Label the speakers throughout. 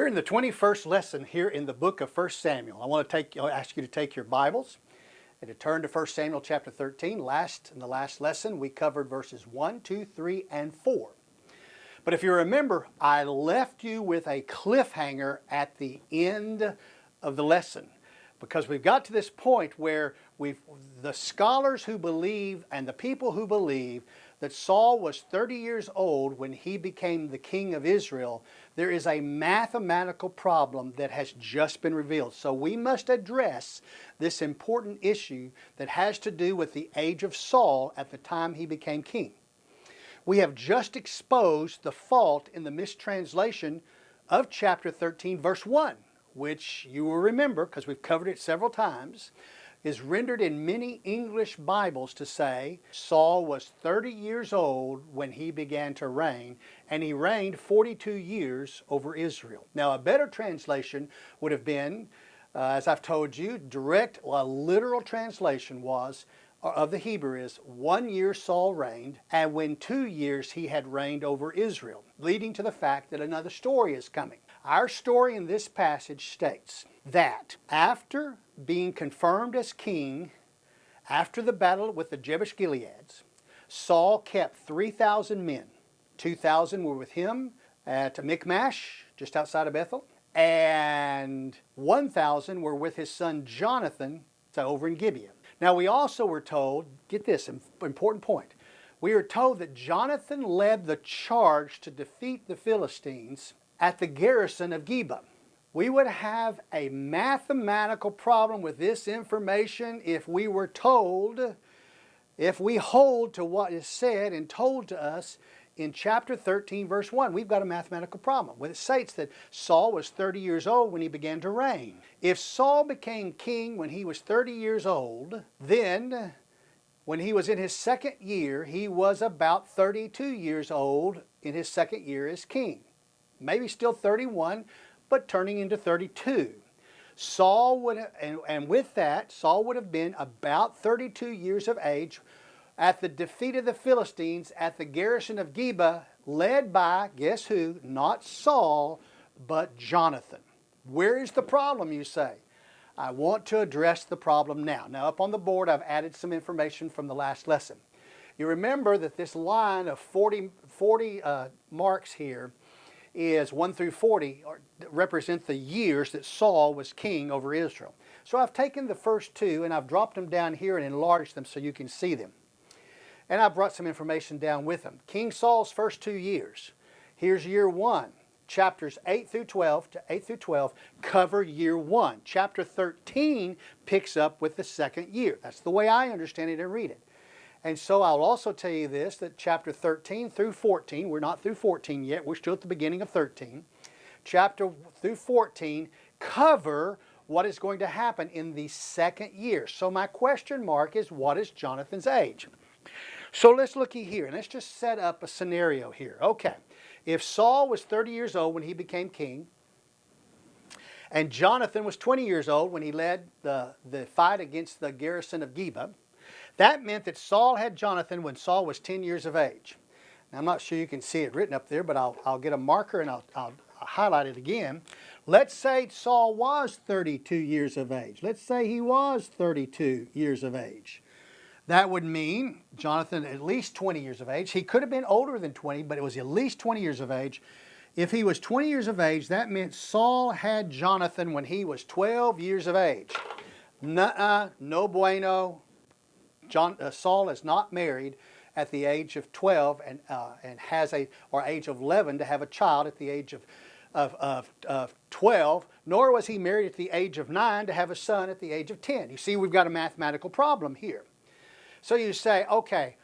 Speaker 1: We're in the 21st lesson here in the book of 1 Samuel. I want to ask you to take your Bibles and to turn to 1 Samuel chapter 13. In the last lesson, we covered verses 1, 2, 3, and 4. But if you remember, I left you with a cliffhanger at the end of the lesson, because we've got to this point where the scholars who believe and the people who believe that Saul was 30 years old when he became the king of Israel, there is a mathematical problem that has just been revealed. So we must address this important issue that has to do with the age of Saul at the time he became king. We have just exposed the fault in the mistranslation of chapter 13, verse 1, which you will remember, because we've covered it several times, is rendered in many English Bibles to say Saul was 30 years old when he began to reign, and he reigned 42 years over Israel. Now, a better translation would have been, as I've told you, a literal translation of the Hebrew is 1 year Saul reigned, and when 2 years he had reigned over Israel, leading to the fact that another story is coming. Our story in this passage states that after being confirmed as king, after the battle with the Jabesh Gileads, Saul kept 3,000 men. 2,000 were with him at Michmash, just outside of Bethel, and 1,000 were with his son Jonathan over in Gibeah. Now we also were told, get this, important point, we are told that Jonathan led the charge to defeat the Philistines at the garrison of Gibeah. We would have a mathematical problem with this information if we hold to what is said and told to us in chapter 13, verse 1. We've got a mathematical problem. When it states that Saul was 30 years old when he began to reign. If Saul became king when he was 30 years old, then when he was in his second year, he was about 32 years old in his second year as king. Maybe still 31, but turning into 32. Saul would have been about 32 years of age at the defeat of the Philistines at the garrison of Gibeah, led by, guess who? Not Saul, but Jonathan. Where is the problem, you say? I want to address the problem now. Now, up on the board, I've added some information from the last lesson. You remember that this line of 40 marks here is 1 through 40 represent the years that Saul was king over Israel. So I've taken the first two and I've dropped them down here and enlarged them so you can see them. And I brought some information down with them. King Saul's first 2 years. Here's year 1. Chapters 8 through 12 cover year 1. Chapter 13 picks up with the second year. That's the way I understand it and read it. And so I'll also tell you this, that chapter 13 through 14, we're not through 14 yet, we're still at the beginning of 13. Chapter through 14 cover what is going to happen in the second year. So my question mark is, what is Jonathan's age? So let's looky here, and let's just set up a scenario here. Okay, if Saul was 30 years old when he became king, and Jonathan was 20 years old when he led the fight against the garrison of Gibeah, that meant that Saul had Jonathan when Saul was 10 years of age. Now, I'm not sure you can see it written up there, but I'll get a marker and I'll highlight it again. Let's say Saul was 32 years of age. Let's say he was 32 years of age. That would mean Jonathan at least 20 years of age. He could have been older than 20, but it was at least 20 years of age. If he was 20 years of age, that meant Saul had Jonathan when he was 12 years of age. Nuh-uh, no bueno. Saul is not married at the age of 12 and has age of 11 to have a child at the age of 12, nor was he married at the age of 9 to have a son at the age of 10. You see, we've got a mathematical problem here. So you say, okay,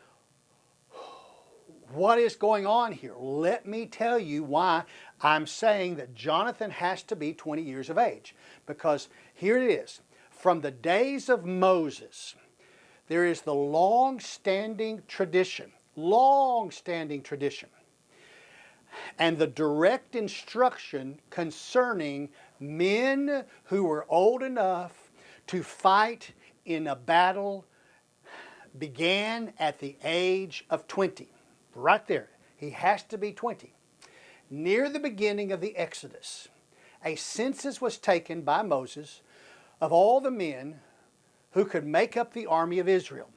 Speaker 1: what is going on here? Let me tell you why I'm saying that Jonathan has to be 20 years of age. Because here it is. From the days of Moses, there is the long-standing tradition, and the direct instruction concerning men who were old enough to fight in a battle began at the age of 20. Right there. He has to be 20. Near the beginning of the Exodus, a census was taken by Moses of all the men who could make up the army of Israel.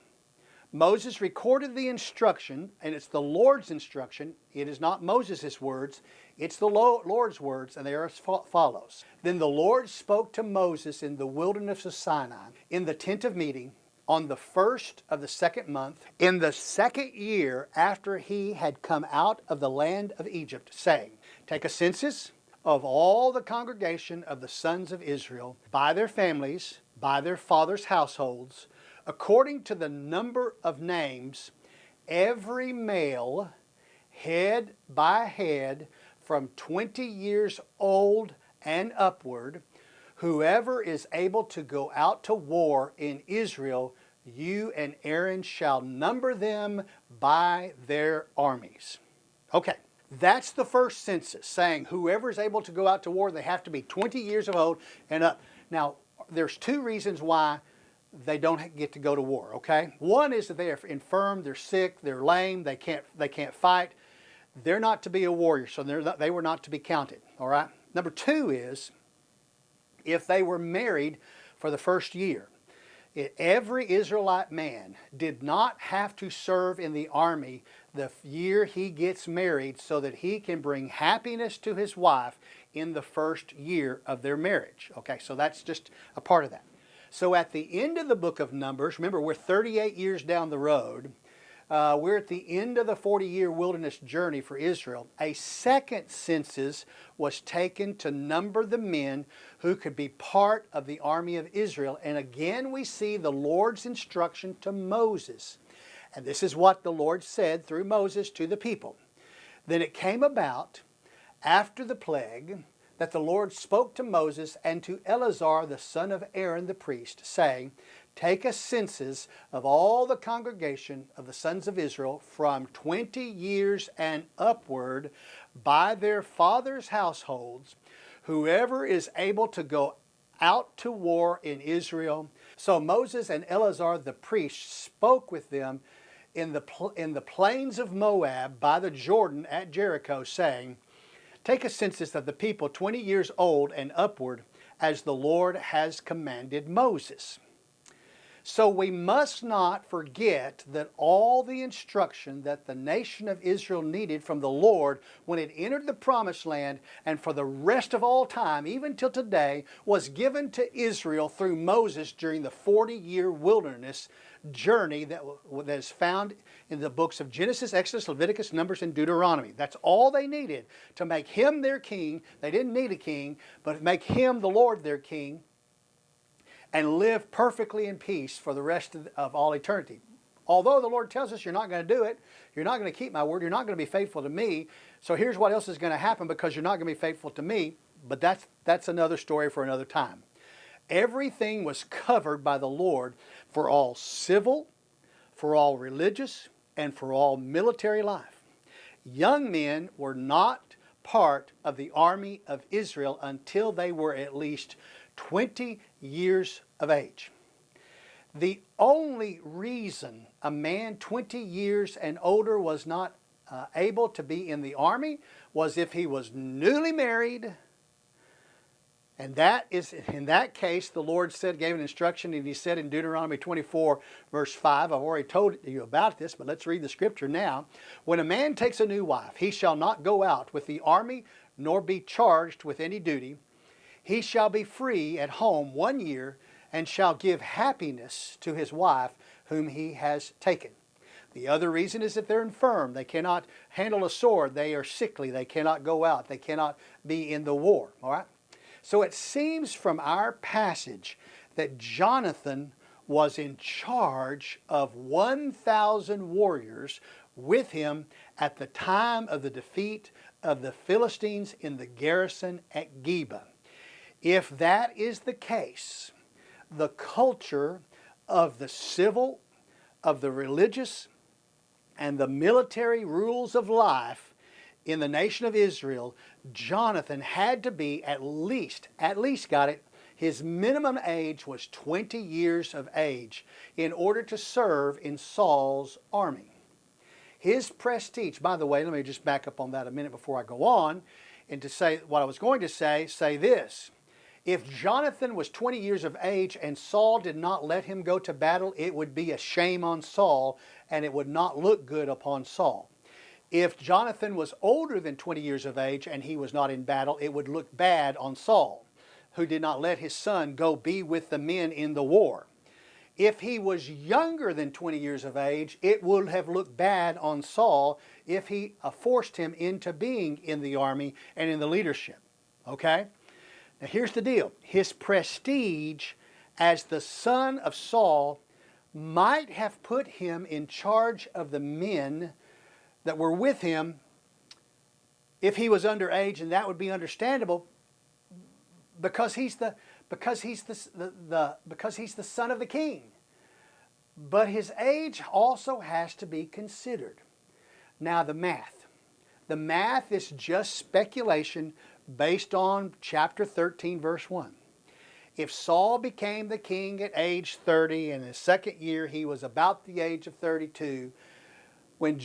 Speaker 1: Moses recorded the instruction, and it's the Lord's instruction. It is not Moses' words. It's the Lord's words, and they are as follows. Then the Lord spoke to Moses in the wilderness of Sinai, in the tent of meeting, on the first of the second month, in the second year after he had come out of the land of Egypt, saying, take a census of all the congregation of the sons of Israel, by their families, by their fathers' households, according to the number of names, every male, head by head, from 20 years old and upward, whoever is able to go out to war in Israel, you and Aaron shall number them by their armies. Okay, that's the first census, saying whoever is able to go out to war, they have to be 20 years of old and up. Now, there's two reasons why they don't get to go to war, okay? One is that they are infirm, they're sick, they're lame, they can't fight. They're not to be a warrior, so they were not to be counted, all right? Number two is if they were married for the first year. Every Israelite man did not have to serve in the army the year he gets married so that he can bring happiness to his wife in the first year of their marriage. Okay, so that's just a part of that. So at the end of the book of Numbers, remember we're 38 years down the road, we're at the end of the 40-year wilderness journey for Israel. A second census was taken to number the men who could be part of the army of Israel. And again we see the Lord's instruction to Moses. And this is what the Lord said through Moses to the people. Then it came about after the plague that the Lord spoke to Moses and to Eleazar the son of Aaron the priest, saying, take a census of all the congregation of the sons of Israel from 20 years and upward by their fathers' households, whoever is able to go out to war in Israel. So Moses and Eleazar the priest spoke with them in the plains of Moab by the Jordan at Jericho, saying, take a census of the people 20 years old and upward, as the Lord has commanded Moses. So we must not forget that all the instruction that the nation of Israel needed from the Lord when it entered the promised land and for the rest of all time, even till today, was given to Israel through Moses during the 40-year wilderness journey that is found in the books of Genesis, Exodus, Leviticus, Numbers, and Deuteronomy. That's all they needed to make him their king. They didn't need a king, but make him the Lord their king, and live perfectly in peace for the rest of all eternity. Although the Lord tells us you're not going to do it, you're not going to keep my word, you're not going to be faithful to me, so here's what else is going to happen because you're not going to be faithful to me, but that's another story for another time. Everything was covered by the Lord for all civil, for all religious, and for all military life. Young men were not part of the army of Israel until they were at least 20 years of age. The only reason a man 20 years and older was not able to be in the army was if he was newly married. And that is, in that case, the Lord gave an instruction, and he said in Deuteronomy 24, verse 5, I've already told you about this, but let's read the scripture now. When a man takes a new wife, he shall not go out with the army, nor be charged with any duty. He shall be free at home 1 year, and shall give happiness to his wife whom he has taken. The other reason is that they're infirm. They cannot handle a sword. They are sickly. They cannot go out. They cannot be in the war. All right? So it seems from our passage that Jonathan was in charge of 1,000 warriors with him at the time of the defeat of the Philistines in the garrison at Geba. If that is the case, the culture of the civil, of the religious, and the military rules of life in the nation of Israel, Jonathan had to be at least got it, his minimum age was 20 years of age in order to serve in Saul's army. His prestige, by the way, let me just back up on that a minute before I go on. And to say what I was going to say this. If Jonathan was 20 years of age and Saul did not let him go to battle, it would be a shame on Saul and it would not look good upon Saul. If Jonathan was older than 20 years of age and he was not in battle, it would look bad on Saul, who did not let his son go be with the men in the war. If he was younger than 20 years of age, it would have looked bad on Saul if he forced him into being in the army and in the leadership. Okay? Now here's the deal. His prestige as the son of Saul might have put him in charge of the men that were with him if he was underage, and that would be understandable because he's the son of the king. But his age also has to be considered. Now the math. The math is just speculation based on chapter 13, verse 1. If Saul became the king at age 30, and in his second year he was about the age of 32, when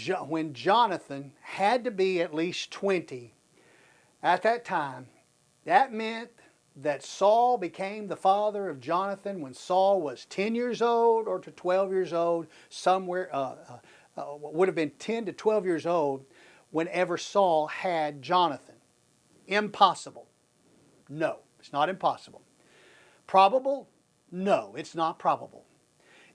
Speaker 1: Jonathan had to be at least 20 at that time, that meant that Saul became the father of Jonathan when Saul was 10 years old or to 12 years old, somewhere, would have been 10 to 12 years old whenever Saul had Jonathan. Impossible. No, it's not impossible. Probable? No, it's not probable.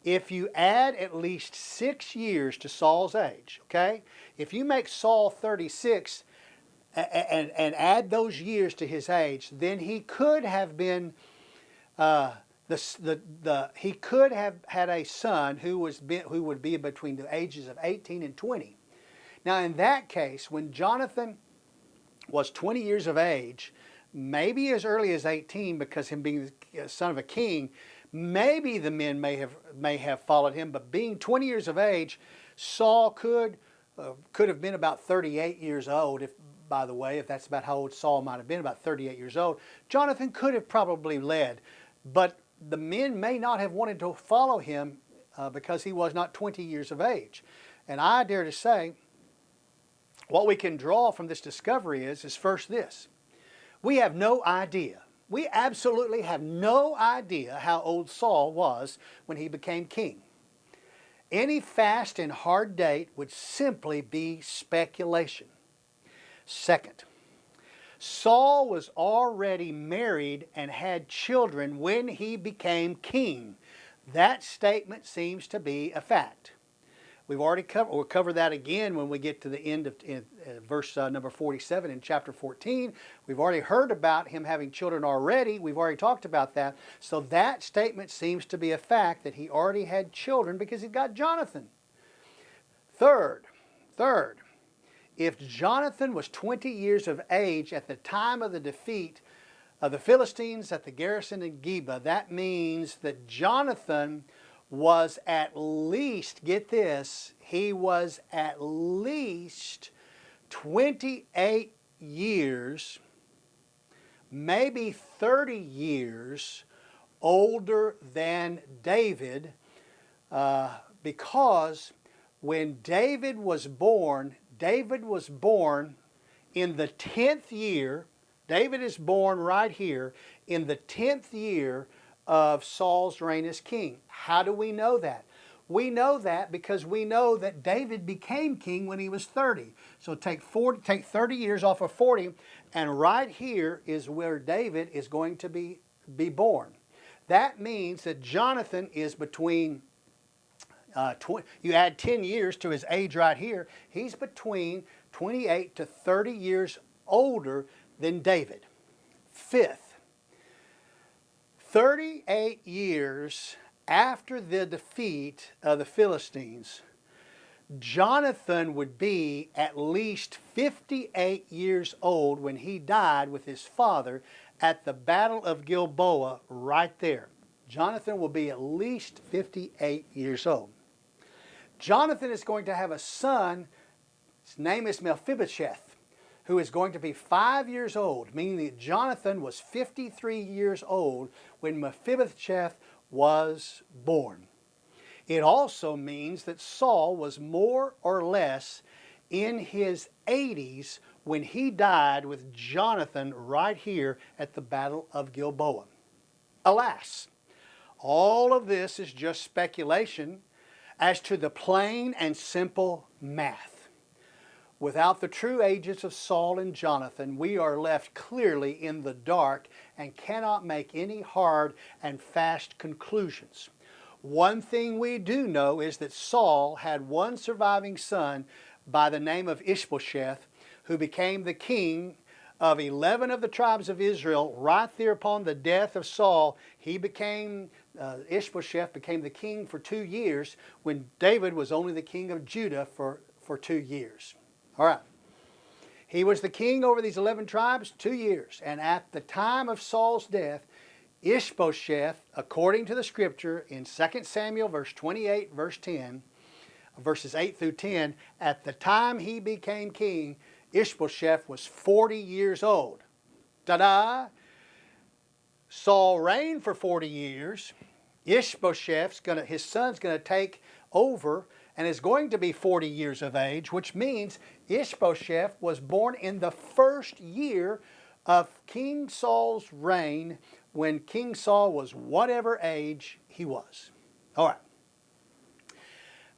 Speaker 1: If you add at least 6 years to Saul's age, okay? If you make Saul 36 and add those years to his age, then he could have been he could have had a son who would be between the ages of 18 and 20. Now in that case, when Jonathan was 20 years of age, maybe as early as 18, because him being the son of a king, maybe the men may have followed him, but being 20 years of age, Saul could have been about 38 years old. By the way, if that's about how old Saul might have been, about 38 years old, Jonathan could have probably led, but the men may not have wanted to follow him because he was not 20 years of age. And I dare to say, what we can draw from this discovery is first this. We have no idea. We absolutely have no idea how old Saul was when he became king. Any fast and hard date would simply be speculation. Second, Saul was already married and had children when he became king. That statement seems to be a fact. We've already covered, we'll cover that again when we get to the end of verse number 47 in chapter 14. We've already heard about him having children already. We've already talked about that. So that statement seems to be a fact that he already had children because he got Jonathan. Third, if Jonathan was 20 years of age at the time of the defeat of the Philistines at the garrison in Geba, that means that Jonathan was at least, get this, he was at least 28 years, maybe 30 years older than David, because when David was born in the 10th year. David is born right here in the 10th year of Saul's reign as king. How do we know that? We know that because we know that David became king when he was 30. So take 30 years off of 40, and right here is where David is going to be born. That means that Jonathan is between, you add 10 years to his age right here, he's between 28 to 30 years older than David. Fifth, 38 years after the defeat of the Philistines, Jonathan would be at least 58 years old when he died with his father at the Battle of Gilboa right there. Jonathan will be at least 58 years old. Jonathan is going to have a son, his name is Mephibosheth, who is going to be 5 years old, meaning that Jonathan was 53 years old when Mephibosheth was born. It also means that Saul was more or less in his 80s when he died with Jonathan right here at the Battle of Gilboa. Alas, all of this is just speculation as to the plain and simple math. Without the true ages of Saul and Jonathan, we are left clearly in the dark and cannot make any hard and fast conclusions. One thing we do know is that Saul had one surviving son by the name of Ishbosheth, who became the king of 11 of the tribes of Israel. Right there upon the death of Saul, Ishbosheth became the king for 2 years, when David was only the king of Judah for 2 years. All right. He was the king over these 11 tribes 2 years. And at the time of Saul's death, Ishbosheth, according to the scripture in 2 Samuel verse 28, verses 8 through 10, at the time he became king, Ishbosheth was 40 years old. Ta-da! Saul reigned for 40 years. His son's going to take over and is going to be 40 years of age, which means Ishbosheth was born in the first year of King Saul's reign, when King Saul was whatever age he was. All right.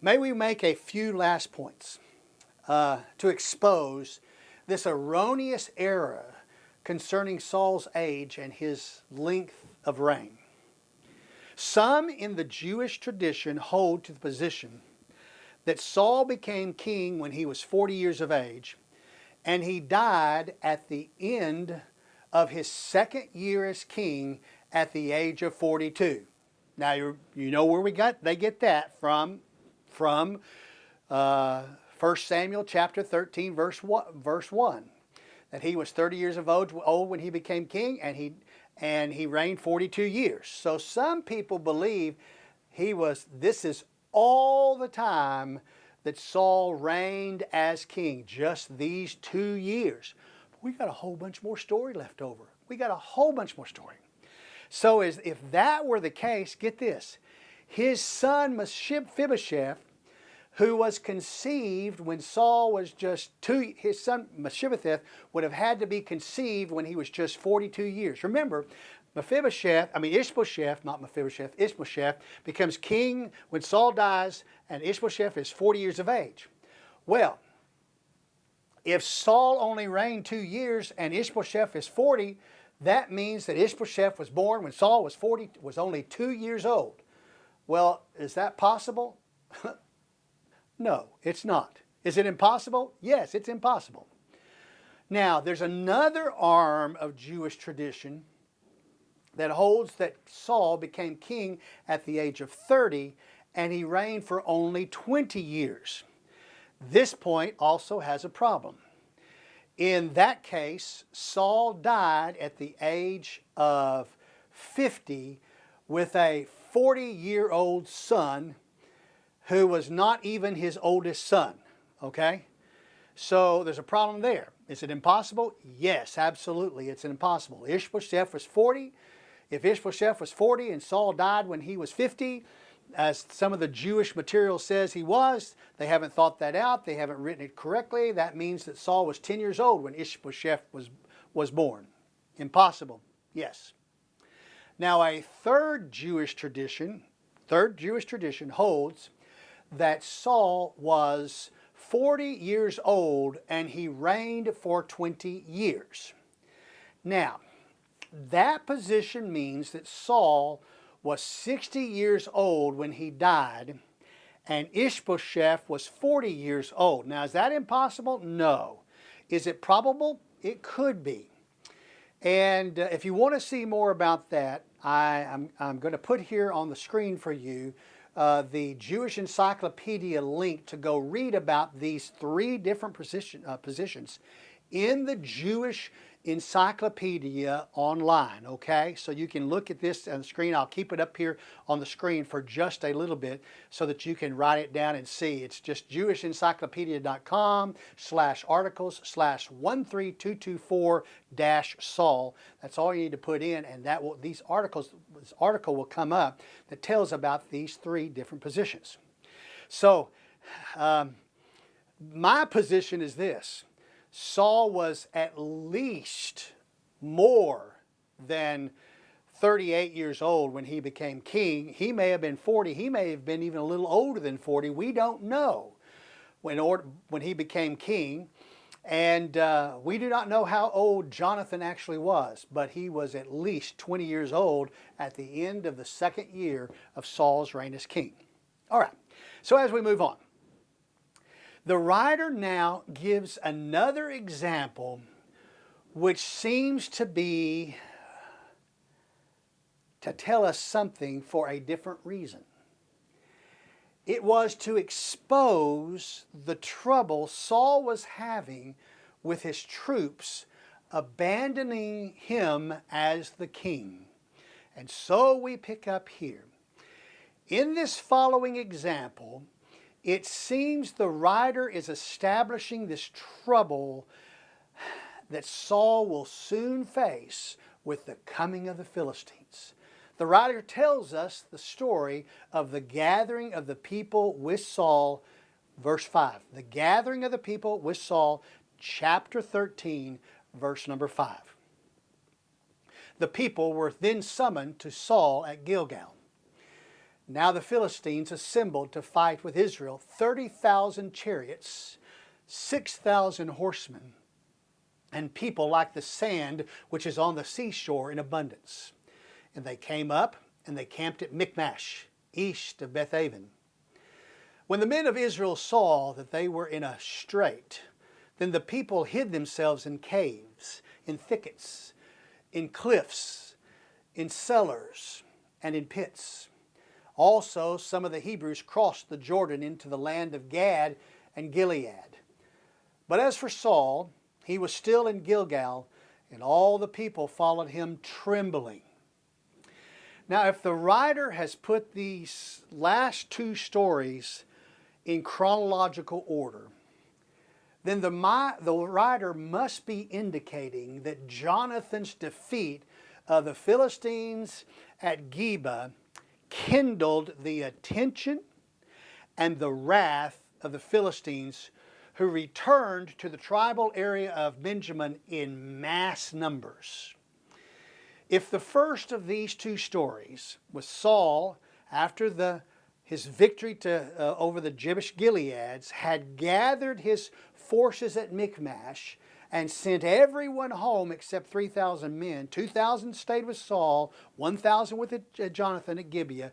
Speaker 1: May we make a few last points to expose this erroneous error concerning Saul's age and his length of reign. Some in the Jewish tradition hold to the position that Saul became king when he was 40 years of age, and he died at the end of his second year as king at the age of 42. Now you know where they get that from 1 Samuel chapter 13 verse 1, that he was 30 years of old when he became king, and he reigned 42 years. So some people believe this is all the time that Saul reigned as king, just these 2 years. But we got a whole bunch more story left over. We got a whole bunch more story. So if that were the case, get this. His son Mephibosheth, who was conceived when Saul was just his son Mephibosheth would have had to be conceived when he was just 42 years. Remember, Ishbosheth becomes king when Saul dies, and Ishbosheth is 40 years of age. Well, if Saul only reigned 2 years and Ishbosheth is 40, that means that Ishbosheth was born when Saul was only 2 years old. Well, is that possible? No, it's not. Is it impossible? Yes, it's impossible. Now, there's another arm of Jewish tradition that holds that Saul became king at the age of 30, and he reigned for only 20 years. This point also has a problem. In that case, Saul died at the age of 50 with a 40-year-old son who was not even his oldest son, okay? So there's a problem there. Is it impossible? Yes, absolutely, it's impossible. Ishbosheth was 40. If Ishbosheth was 40 and Saul died when he was 50, as some of the Jewish material says he was, they haven't thought that out. They haven't written it correctly. That means that Saul was 10 years old when Ishbosheth was born. Impossible, yes. Now a third Jewish tradition holds that Saul was 40 years old and he reigned for 20 years. Now, that position means that Saul was 60 years old when he died, and Ishbosheth was 40 years old. Now, is that impossible? No. Is it probable? It could be. And if you want to see more about that, I'm going to put here on the screen for you the Jewish Encyclopedia link to go read about these three different positions in the Jewish Encyclopedia online, okay? So you can look at this on the screen. I'll keep it up here on the screen for just a little bit so that you can write it down and see. It's just jewishencyclopedia.com/articles/13224-Saul. That's all you need to put in, and this article will come up that tells about these three different positions. So, My position is this: Saul was at least more than 38 years old when he became king. He may have been 40. He may have been even a little older than 40. We don't know when he became king. And we do not know how old Jonathan actually was, but he was at least 20 years old at the end of the second year of Saul's reign as king. All right, so as we move on, the writer now gives another example which seems to be to tell us something for a different reason. It was to expose the trouble Saul was having with his troops abandoning him as the king. And so we pick up here. In this following example, it seems the writer is establishing this trouble that Saul will soon face with the coming of the Philistines. The writer tells us the story of the gathering of the people with Saul, verse 5. The gathering of the people with Saul, chapter 13, verse number 5. The people were then summoned to Saul at Gilgal. Now the Philistines assembled to fight with Israel, 30,000 chariots, 6,000 horsemen, and people like the sand which is on the seashore in abundance. And they came up, and they camped at Michmash, east of Bethaven. When the men of Israel saw that they were in a strait, then the people hid themselves in caves, in thickets, in cliffs, in cellars, and in pits. Also, some of the Hebrews crossed the Jordan into the land of Gad and Gilead. But as for Saul, he was still in Gilgal, and all the people followed him trembling. Now, if the writer has put these last two stories in chronological order, then the writer must be indicating that Jonathan's defeat of the Philistines at Geba kindled the attention and the wrath of the Philistines, who returned to the tribal area of Benjamin in mass numbers. If the first of these two stories was Saul, after his victory over the Jabesh Gileads, had gathered his forces at Michmash and sent everyone home except 3,000 men, 2,000 stayed with Saul, 1,000 with Jonathan at Gibeah.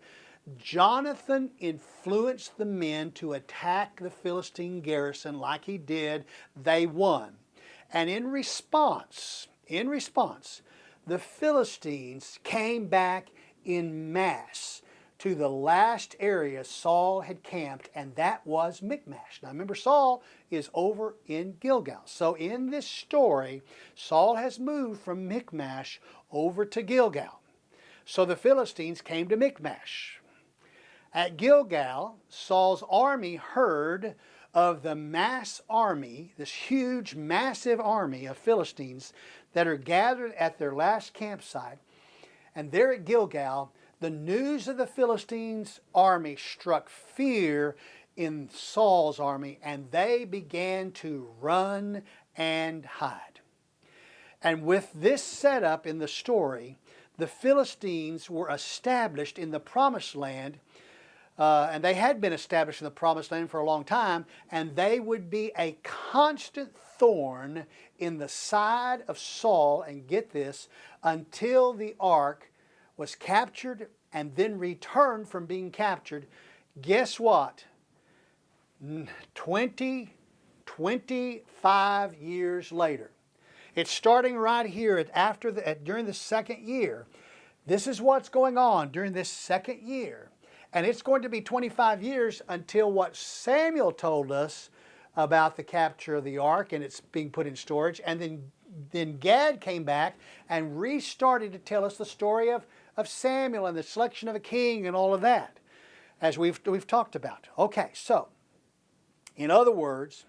Speaker 1: Jonathan influenced the men to attack the Philistine garrison like he did. They won. And in response, the Philistines came back in mass to the last area Saul had camped, and that was Michmash. Now remember, Saul is over in Gilgal. So in this story, Saul has moved from Michmash over to Gilgal. So the Philistines came to Michmash. At Gilgal, Saul's army heard of the mass army, this huge, massive army of Philistines that are gathered at their last campsite. And there at Gilgal, the news of the Philistines' army struck fear in Saul's army, and they began to run and hide. And with this setup in the story, the Philistines were established in the Promised Land, and they had been established in the Promised Land for a long time, and they would be a constant thorn in the side of Saul, and get this, until the ark was captured and then returned from being captured. Guess what? 25 years later. It's starting right here during the second year. This is what's going on during this second year. And it's going to be 25 years until what Samuel told us about the capture of the ark and it's being put in storage. And then Gad came back and restarted to tell us the story of Samuel and the selection of a king and all of that, as we've talked about. Okay, so, in other words,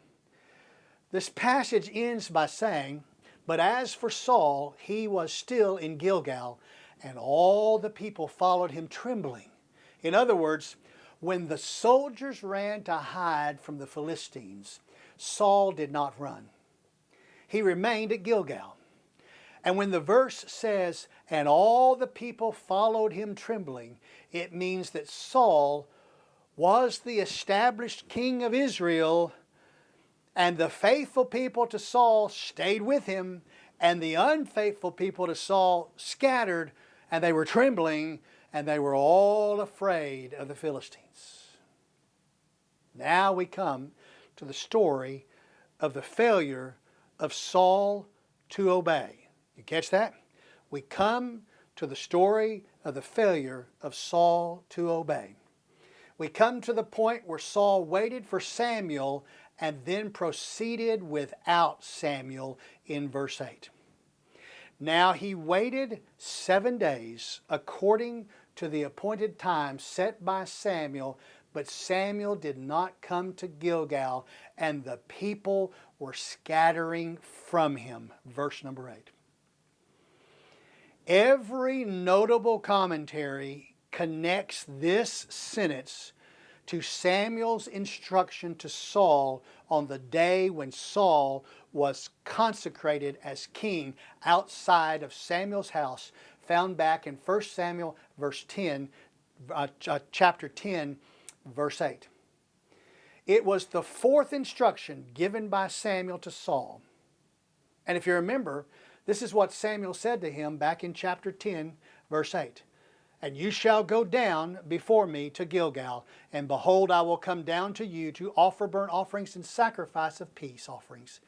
Speaker 1: this passage ends by saying, "But as for Saul, he was still in Gilgal, and all the people followed him trembling." In other words, when the soldiers ran to hide from the Philistines, Saul did not run. He remained at Gilgal. And when the verse says, and all the people followed him trembling, it means that Saul was the established king of Israel, and the faithful people to Saul stayed with him, and the unfaithful people to Saul scattered, and they were trembling, and they were all afraid of the Philistines. Now we come to the story of the failure of Saul to obey. You catch that? We come to the story of the failure of Saul to obey. We come to the point where Saul waited for Samuel and then proceeded without Samuel in verse 8. Now he waited 7 days according to the appointed time set by Samuel, but Samuel did not come to Gilgal, and the people were scattering from him. Verse number 8. Every notable commentary connects this sentence to Samuel's instruction to Saul on the day when Saul was consecrated as king outside of Samuel's house, found back in 1 Samuel chapter 10, verse 8. It was the fourth instruction given by Samuel to Saul. And if you remember, this is what Samuel said to him back in chapter 10, verse 8. And you shall go down before me to Gilgal, and behold, I will come down to you to offer burnt offerings and sacrifice of peace offerings.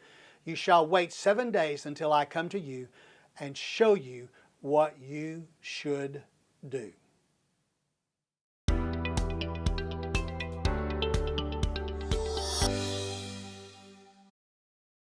Speaker 1: You shall wait 7 days until I come to you and show you what you should do.